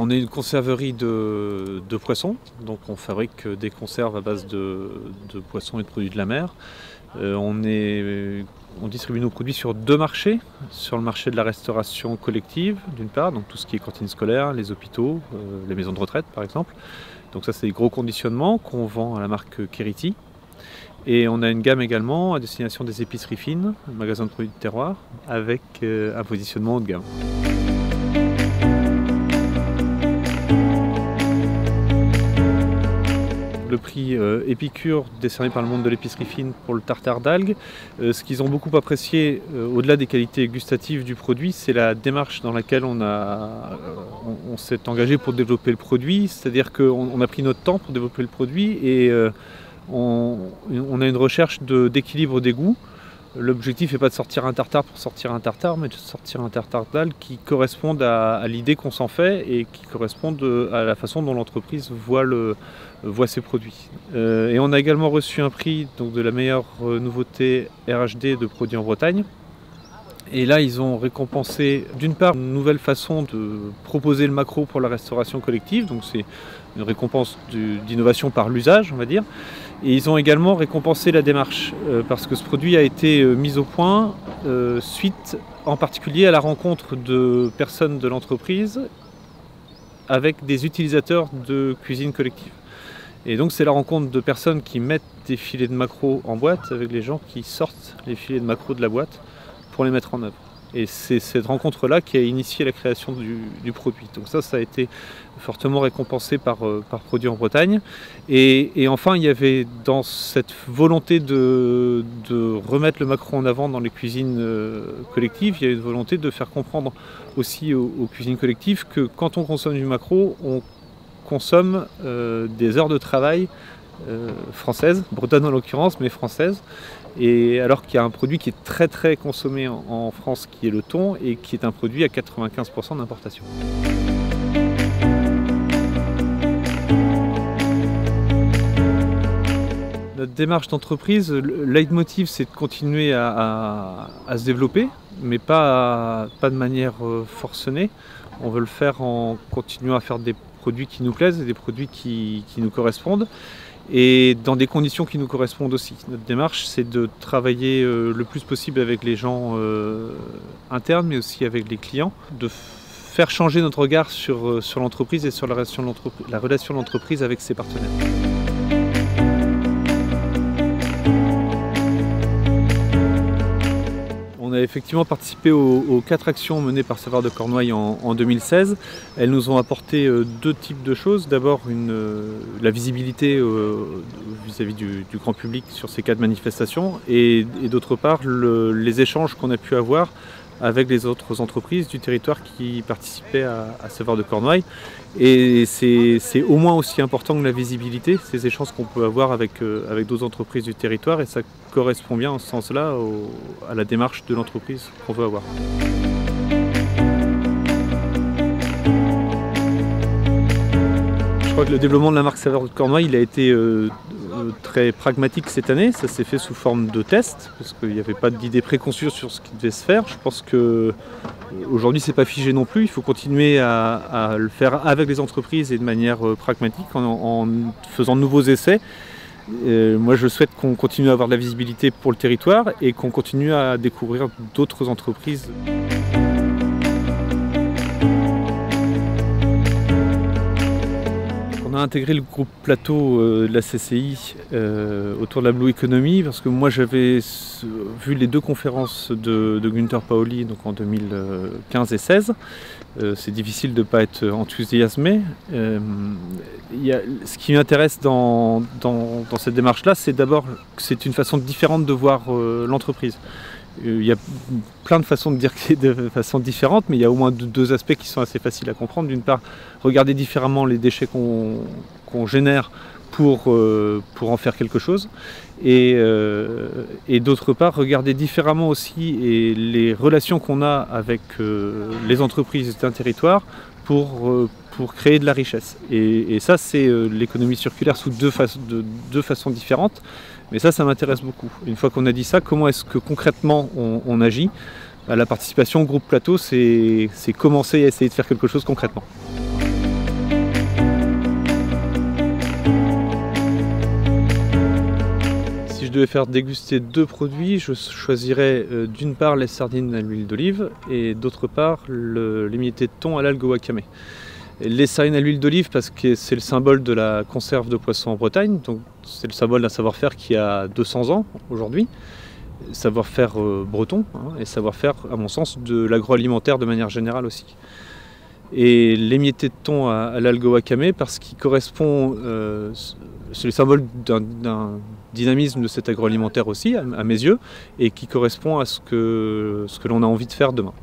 On est une conserverie de poissons, donc on fabrique des conserves à base de poissons et de produits de la mer. On distribue nos produits sur 2 marchés, sur le marché de la restauration collective d'une part, donc tout ce qui est cantine scolaire, les hôpitaux, les maisons de retraite par exemple. Donc ça c'est des gros conditionnements qu'on vend à la marque Keriti. Et on a une gamme également à destination des épiceries fines, un magasin de produits de terroir, avec un positionnement haut de gamme. Le prix Épicure décerné par le monde de l'épicerie fine pour le tartare d'algues. Ce qu'ils ont beaucoup apprécié, au-delà des qualités gustatives du produit, c'est la démarche dans laquelle on s'est engagé pour développer le produit. C'est-à-dire qu'on a pris notre temps pour développer le produit et on a une recherche d'équilibre des goûts. L'objectif n'est pas de sortir un tartare pour sortir un tartare, mais de sortir un tartare d'algues qui corresponde à l'idée qu'on s'en fait et qui corresponde à la façon dont l'entreprise voit ses produits. Et on a également reçu un prix donc, de la meilleure nouveauté RHD de produits en Bretagne. Et là, ils ont récompensé d'une part une nouvelle façon de proposer le maquereau pour la restauration collective, donc c'est une récompense d'innovation par l'usage, on va dire. Et ils ont également récompensé la démarche, parce que ce produit a été mis au point suite en particulier à la rencontre de personnes de l'entreprise avec des utilisateurs de cuisine collective. Et donc c'est la rencontre de personnes qui mettent des filets de maquereau en boîte avec les gens qui sortent les filets de maquereau de la boîte pour les mettre en œuvre. Et c'est cette rencontre-là qui a initié la création du produit. Donc ça a été fortement récompensé par Produits en Bretagne. Et enfin, il y avait dans cette volonté de remettre le maquereau en avant dans les cuisines collectives, il y a une volonté de faire comprendre aussi aux cuisines collectives que quand on consomme du maquereau, on consomme des heures de travail françaises, bretonnes en l'occurrence, mais françaises. Et alors qu'il y a un produit qui est très très consommé en France qui est le thon et qui est un produit à 95% d'importation. Notre démarche d'entreprise, le leitmotiv c'est de continuer à se développer, mais pas de manière forcenée. On veut le faire en continuant à faire des produits qui nous plaisent et des produits qui nous correspondent. Et dans des conditions qui nous correspondent aussi. Notre démarche, c'est de travailler le plus possible avec les gens internes, mais aussi avec les clients, de faire changer notre regard sur l'entreprise et sur la relation de l'entreprise avec ses partenaires. On a effectivement participé aux 4 actions menées par Saveurs de Cornouailles en 2016. Elles nous ont apporté 2 types de choses. D'abord la visibilité vis-à-vis du grand public sur ces 4 manifestations et d'autre part les échanges qu'on a pu avoir avec les autres entreprises du territoire qui participaient à Saveurs de Cornouailles. Et c'est au moins aussi important que la visibilité, ces échanges qu'on peut avoir avec d'autres entreprises du territoire, et ça correspond bien en ce sens-là à la démarche de l'entreprise qu'on veut avoir. Je crois que le développement de la marque Saveurs de Cornouailles il a été très pragmatique cette année. Ça s'est fait sous forme de test parce qu'il n'y avait pas d'idée préconçue sur ce qui devait se faire. Je pense qu'aujourd'hui c'est pas figé non plus. Il faut continuer à le faire avec les entreprises et de manière pragmatique en faisant de nouveaux essais. Moi je souhaite qu'on continue à avoir de la visibilité pour le territoire et qu'on continue à découvrir d'autres entreprises. On a intégré le groupe Plateau de la CCI autour de la Blue Economy parce que moi j'avais vu les 2 conférences de Günther Paoli donc en 2015 et 2016. C'est difficile de ne pas être enthousiasmé. Ce qui m'intéresse dans cette démarche-là, c'est d'abord que c'est une façon différente de voir l'entreprise. Il y a plein de façons de dire de façon différente, mais il y a au moins 2 aspects qui sont assez faciles à comprendre. D'une part, regarder différemment les déchets qu'on génère pour en faire quelque chose. Et d'autre part, regarder différemment aussi les relations qu'on a avec les entreprises d'un territoire pour créer de la richesse. Et ça, c'est l'économie circulaire sous deux façons différentes. Mais ça m'intéresse beaucoup. Une fois qu'on a dit ça, comment est-ce que concrètement on agit? La participation au groupe Plateau, c'est commencer à essayer de faire quelque chose concrètement. devais faire déguster 2 produits, je choisirais d'une part les sardines à l'huile d'olive et d'autre part l'émietté de thon à l'algue au wakame. Les sardines à l'huile d'olive parce que c'est le symbole de la conserve de poissons en Bretagne, donc c'est le symbole d'un savoir-faire qui a 200 ans aujourd'hui, savoir-faire breton, hein, et savoir-faire à mon sens de l'agroalimentaire de manière générale aussi. Et l'émietté de thon à l'algue au wakame parce qu'il correspond, c'est le symbole d'un dynamisme de cet agroalimentaire aussi à mes yeux, et qui correspond à ce que l'on a envie de faire demain.